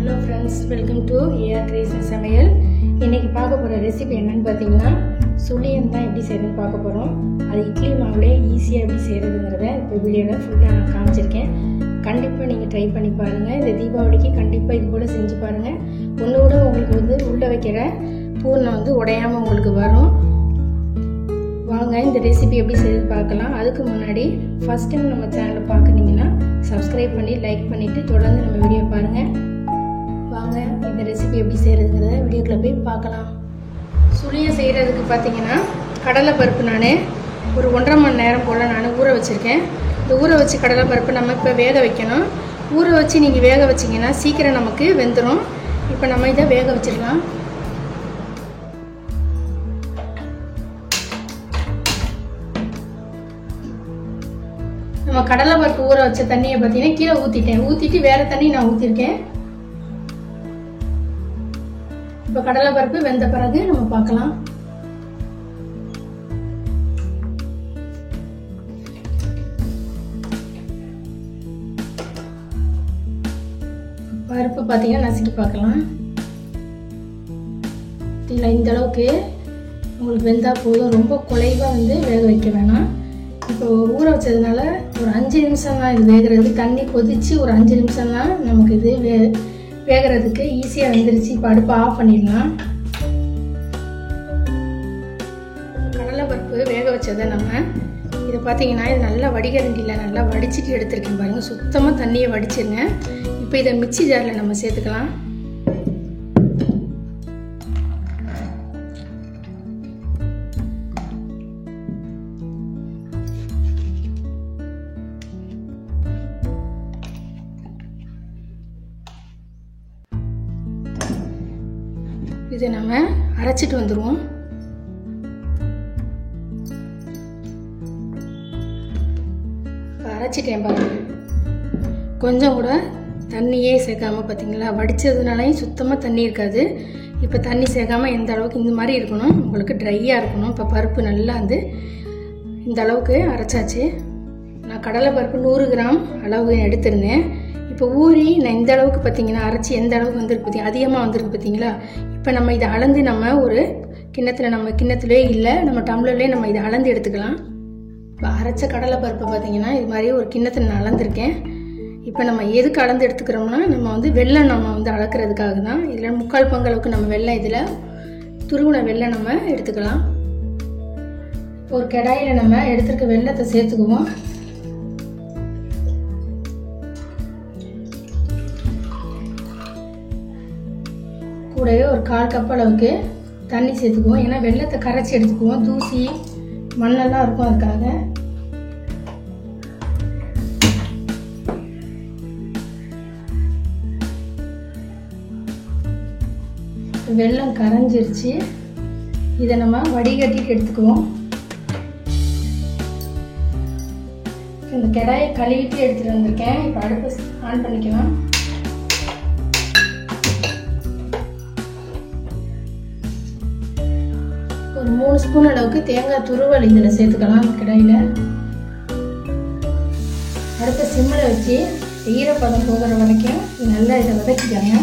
Hello friends, welcome to AR creation சமையல். இன்றைக்கி பார்க்க போகிற ரெசிபி என்னென்னு பார்த்தீங்கன்னா சுழியம் தான் எப்படி செய்யறதுன்னு பார்க்க போகிறோம். அது இட்லி மாவுலே ஈஸியாக எப்படி செய்கிறதுங்கிறத இப்போ வீடியோவில் ஃபுல்லாக நான் காமிச்சிருக்கேன். கண்டிப்பாக நீங்கள் ட்ரை பண்ணி பாருங்கள். இந்த தீபாவளிக்கு கண்டிப்பாக இது போல் செஞ்சு பாருங்கள். ஒன்று கூட உங்களுக்கு உள்ளே வைக்கிற பூர்ணம் உடையாமல் உங்களுக்கு வரும். வாங்க இந்த ரெசிபி எப்படி செய்து பார்க்கலாம். அதுக்கு முன்னாடி ஃபஸ்ட் டைம் நம்ம சேனலை பார்க்குறீங்கன்னா சப்ஸ்கிரைப் பண்ணி லைக் பண்ணிவிட்டு தொடர்ந்து நம்ம வீடியோ பாருங்கள். வாங்க இந்த ரெசிபி எப்படி செய்கிறதுங்கிறத வீடியோக்குள்ளே போய் பார்க்கலாம். சுழியம் செய்கிறதுக்கு பார்த்தீங்கன்னா கடலைப்பருப்பு நான் ஒரு 1.5 மணி நேரம் போல் நான் ஊற வச்சுருக்கேன். இந்த ஊற வச்சு கடலைப்பருப்பு நம்ம இப்போ வேக வைக்கணும். ஊற வச்சு நீங்கள் வேக வச்சிங்கன்னா சீக்கிரம் நமக்கு வெந்துடும். இப்போ நம்ம இதை வேக வச்சிடலாம். நம்ம கடலைப்பருப்பு ஊற வச்ச தண்ணியை பார்த்தீங்கன்னா கீழே ஊற்றிட்டு வேறு தண்ணி நான் ஊற்றிருக்கேன். இப்போ கடலைப்பருப்பு வெந்த பிறகு நம்ம பார்க்கலாம். பருப்பு பார்த்தீங்கன்னா நசுக்கி பார்க்கலாம். இல்லை இந்த அளவுக்கு உங்களுக்கு வெந்தால் போதும். ரொம்ப குலைவாக வேக வைக்க வேணாம். இப்போ ஊற வச்சதுனால ஒரு 5 நிமிஷம் தான் இது வேகிறது. தண்ணி கொதித்து ஒரு 5 நிமிஷம் தான் நமக்கு இது வேகிறதுக்கு ஈஸியாக வெந்துருச்சு. இப்போ அடுப்பை ஆஃப் பண்ணிடலாம். கடலைப்பருப்பு வேக வச்சதை நம்ம இதை பார்த்தீங்கன்னா இது நல்லா வடிகரண்டியில் நல்லா வடிச்சிட்டு எடுத்துருக்கேன் பாருங்கள். சுத்தமாக தண்ணியை வடிச்சிருங்க. இப்போ இதை மிக்ஸி ஜாரில் நம்ம சேர்த்துக்கலாம். இதை நம்ம அரைச்சிட்டு வந்துடுவோம். அரைச்சிட்டேன் பாருங்க. கொஞ்சம் கூட தண்ணியே சேர்க்காம பார்த்தீங்களா, வடித்ததுனாலையும் சுத்தமாக தண்ணி இருக்காது. இப்போ தண்ணி சேர்க்காம எந்த அளவுக்கு இந்த மாதிரி இருக்கணும், உங்களுக்கு ட்ரையாக இருக்கணும். இப்போ பருப்பு நல்லா இந்த அளவுக்கு அரைச்சாச்சு. நான் கடலை பருப்பு 100 கிராம் அளவு எடுத்திருந்தேன். இப்போ ஊறி நான் இந்த அளவுக்கு பார்த்தீங்கன்னா அரைச்சி எந்த அளவுக்கு வந்திருக்கு பார்த்தீங்கன்னா அதிகமாக வந்திருக்கு பார்த்தீங்களா. இப்போ நம்ம இதை அளந்து நம்ம ஒரு கிண்ணத்தில், நம்ம கிண்ணத்துலேயே இல்லை நம்ம டம்ளர்லேயே நம்ம இதை அளந்து எடுத்துக்கலாம். இப்போ அரைச்ச கடலை பருப்பு பார்த்தீங்கன்னா இது மாதிரி ஒரு கிண்ணத்தில் நான் அளந்துருக்கேன். இப்போ நம்ம எதுக்கு அளந்து எடுத்துக்கிறோம்னா நம்ம வெல்லம் நம்ம அளக்கிறதுக்காக தான். இதில் 3/4 பங்கு அளவுக்கு நம்ம வெல்லம், இதில் துருவின வெல்லம் நம்ம எடுத்துக்கலாம். ஒரு கடாயில் நம்ம எடுத்துருக்க வெல்லத்தை சேர்த்துக்குவோம். கூடவே ஒரு 1/4 கப் அளவுக்கு தண்ணி சேர்த்துக்குவோம். ஏன்னா வெல்லத்தை கரைச்சி எடுத்துக்குவோம். தூசி மண்ணெல்லாம் இருக்கும், அதுக்காக. வெல்லம் கரைஞ்சிருச்சு. இதை நம்ம வடிகட்டிட்டு எடுத்துக்குவோம். இந்த கடாயை கழுவிட்டு எடுத்துட்டு வந்திருக்கேன். இப்போ அடுப்பு ஆன் பண்ணிக்கலாம். ஒரு 3 ஸ்பூன் அளவுக்கு தேங்காய் துருவல் இதில் சேர்த்துக்கலாம். கடாயில் அடுத்த சிம்மில் வச்சு ஈரப்பதம் போகிற வரைக்கும் நல்லா இதை வதக்கிக்கோங்க.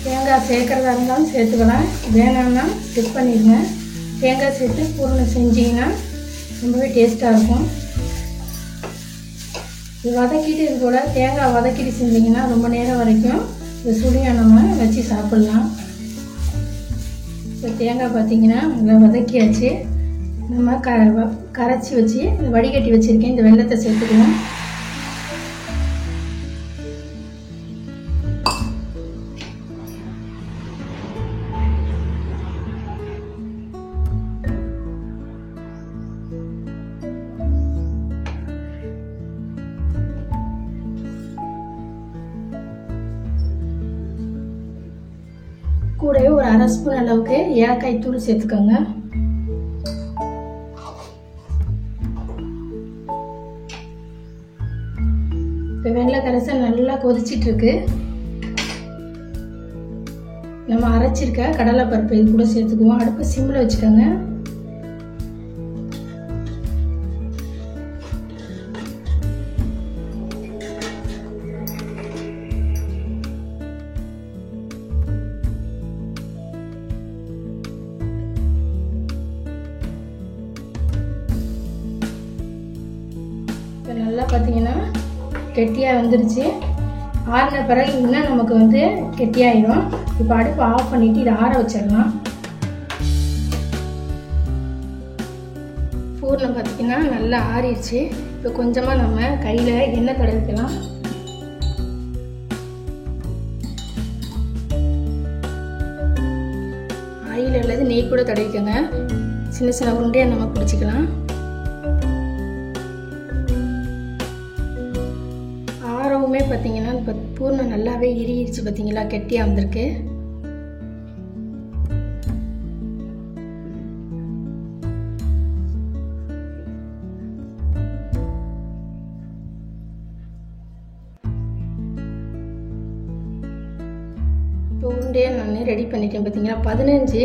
தேங்காய் சேர்க்குறதா இருந்தாலும் சேர்த்துக்கலாம், வேணாம்னா ஸ்கிப் பண்ணிடுங்க. தேங்காய் சேர்த்து பூரணம் செஞ்சிங்கன்னா ரொம்பவே டேஸ்ட்டாக இருக்கும். இது வதக்கிட்டு இது கூட தேங்காய் வதக்கிட்டு செஞ்சிங்கன்னா ரொம்ப நேரம் வரைக்கும் இந்த சுழியம் நம்ம வச்சு சாப்பிட்லாம். இப்போ தேங்காய் பார்த்தீங்கன்னா நல்லா வதக்கியாச்சு. நம்ம கரைச்சி வச்சு வடிகட்டி வச்சுருக்கேன். இந்த வெல்லத்தை சேர்த்துக்குவோம். கூடவே ஒரு 1/2 ஸ்பூன் அளவுக்கு ஏலக்காய் தூள் சேர்த்துக்கோங்க. இப்போ வெள்ளை கரைசல் நல்லா கொதிச்சிட்டு இருக்கு. நம்ம அரைச்சிருக்க கடலை பருப்பு இது கூட சேர்த்துக்குவோம். அடுப்பு சிம்மில் வச்சுக்கோங்க. நல்லா பார்த்தீங்கன்னா கெட்டியாக வந்துருச்சு. ஆறின பிறகு இன்னும் நமக்கு வந்து கெட்டியாயிடும். இப்போ அடுப்பு ஆஃப் பண்ணிவிட்டு இதை ஆற வச்சிடலாம். பூர்ணம் பார்த்திங்கன்னா நல்லா ஆறிடுச்சு. இப்போ கொஞ்சமாக நம்ம கையில் எண்ணெய் தடவிக்கலாம். ஆயில் அல்லது நெய் கூட தடவிக்கோங்க. சின்ன சின்ன உருண்டையாக நம்ம பிடிச்சிக்கலாம். ஆரவுமே பார்த்தீங்கன்னா இப்போ பூர்ணம் நல்லாவே இறுகிடுச்சு. பார்த்தீங்களா, கெட்டியாக வந்திருக்கு. இப்போ உருண்டையை நான் ரெடி பண்ணிட்டேன். பார்த்தீங்களா, 15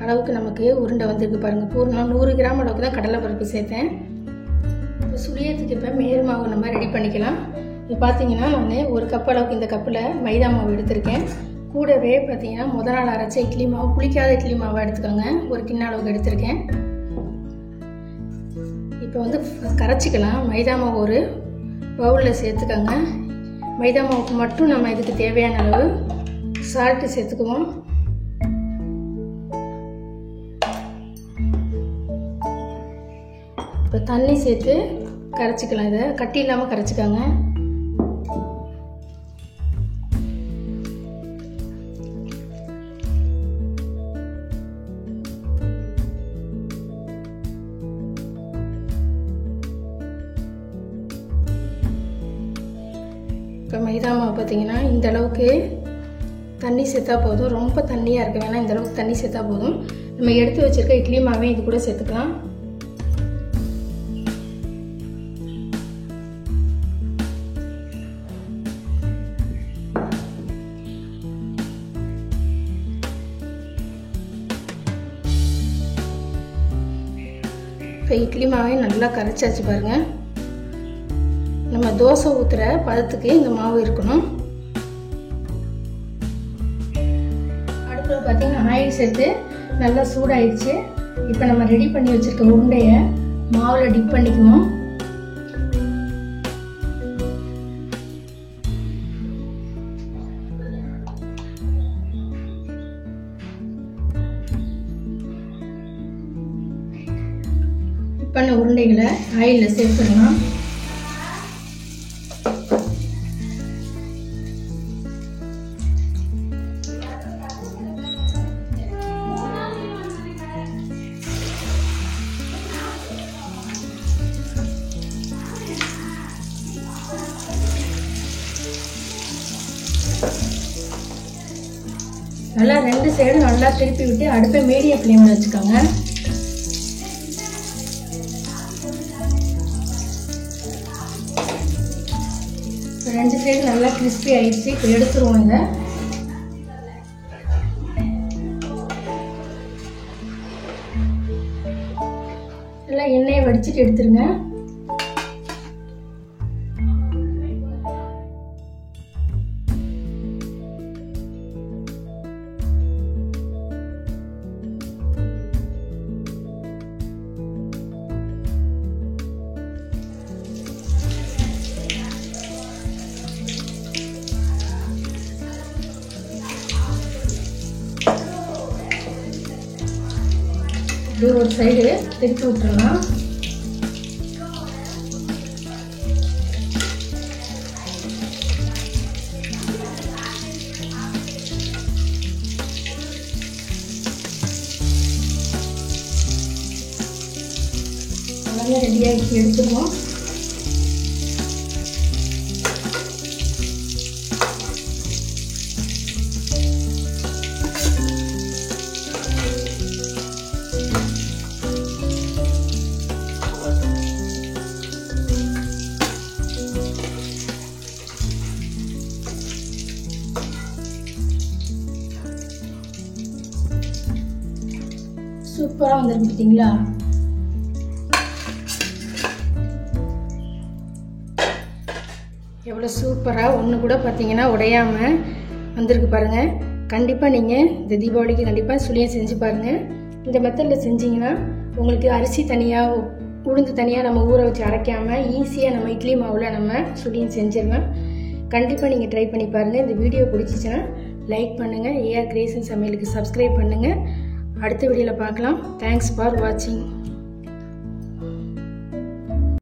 அளவுக்கு நமக்கு உருண்டை வந்திருக்கு பாருங்கள். பூர்ணம் 100 கிராம் அளவுக்கு தான் கடலைப்பருப்பு சேர்த்தேன். இப்போ சுழியத்துக்கு இப்போ மேல் மாவு நம்ம ரெடி பண்ணிக்கலாம். இப்போ பார்த்தீங்கன்னா நான் 1 கப் அளவுக்கு இந்த கப்பில் மைதா மாவு எடுத்திருக்கேன். கூடவே பார்த்தீங்கன்னா முத நாள் அரைச்ச இட்லி மாவு, புளிக்காத இட்லி மாவை எடுத்துக்கோங்க. 1 கிண்ண அளவுக்கு எடுத்திருக்கேன். இப்போ வந்து கரைச்சிக்கலாம். மைதா மாவு ஒரு பவுலில் சேர்த்துக்கோங்க. மைதா மாவுக்கு மட்டும் நம்ம இதுக்கு தேவையான அளவு சால்ட்டு சேர்த்துக்குவோம். இப்போ தண்ணி சேர்த்து கரைச்சிக்கலாம். இதை கட்டி இல்லாமல் கரைச்சிக்கோங்க. இப்போ மைதா மாவு பார்த்தீங்கன்னா இந்த அளவுக்கு தண்ணி சேர்த்தா போதும். ரொம்ப தண்ணியாக இருக்க வேணாம். இந்த அளவுக்கு தண்ணி சேர்த்தா போதும். நம்ம எடுத்து வச்சுருக்க இட்லி மாவையும் இது கூட சேர்த்துக்கலாம். இப்போ இட்லி மாவையும் நல்லா கரைச்சாச்சு பாருங்கள். நம்ம தோசை ஊற்றுற பதத்துக்கு இந்த மாவு இருக்கணும். அடுப்பில் பார்த்தீங்கன்னா ஆயில் சேர்த்து நல்லா சூடாயிடுச்சு. இப்போ நம்ம ரெடி பண்ணி வச்சுருக்க உருண்டையை மாவில் டிப் பண்ணிக்குவோம். டிப் பண்ண உருண்டைகளை ஆயிலில் சேர்த்துடலாம். நல்லா 2 சைடும் நல்லா திருப்பி விட்டு அடுப்பை மீடியம் ஃப்ளேமில் வச்சுக்கோங்க. இப்போ 2 சைடு நல்லா கிறிஸ்பி ஆயிடுச்சு. இப்போ எடுத்துருவோம். இதை நல்லா எண்ணெயை வடிச்சிட்டு எடுத்துருங்க. இப்படி ஒரு சைடு திருப்பி விட்டுறலாம். எல்லாமே ரெடியாகி எடுத்துருவோம். சூப்பராக வந்துருக்கு பார்த்தீங்களா? எவ்வளோ சூப்பராக ஒன்று கூட பார்த்தீங்கன்னா உடையாமல் வந்திருக்கு பாருங்கள். கண்டிப்பாக நீங்கள் இந்த தீபாவளிக்கு கண்டிப்பாக சுழியம் செஞ்சு பாருங்கள். இந்த மெத்தடில் செஞ்சிங்கன்னா உங்களுக்கு அரிசி தனியாக, உளுந்து தனியாக நம்ம ஊற வச்சு அரைக்காமல் ஈஸியாக நம்ம இட்லி மாவில் நம்ம சுழியம் செஞ்சிடலாம். கண்டிப்பாக நீங்கள் ட்ரை பண்ணி பாருங்கள். இந்த வீடியோ பிடிச்சிச்சின்னா லைக் பண்ணுங்கள். ஏஆர் கிரியேஷன் சமையலுக்கு சப்ஸ்கிரைப் பண்ணுங்கள். அடுத்த வீடியோவில் பார்க்கலாம். தேங்க்ஸ் ஃபார் வாட்சிங்.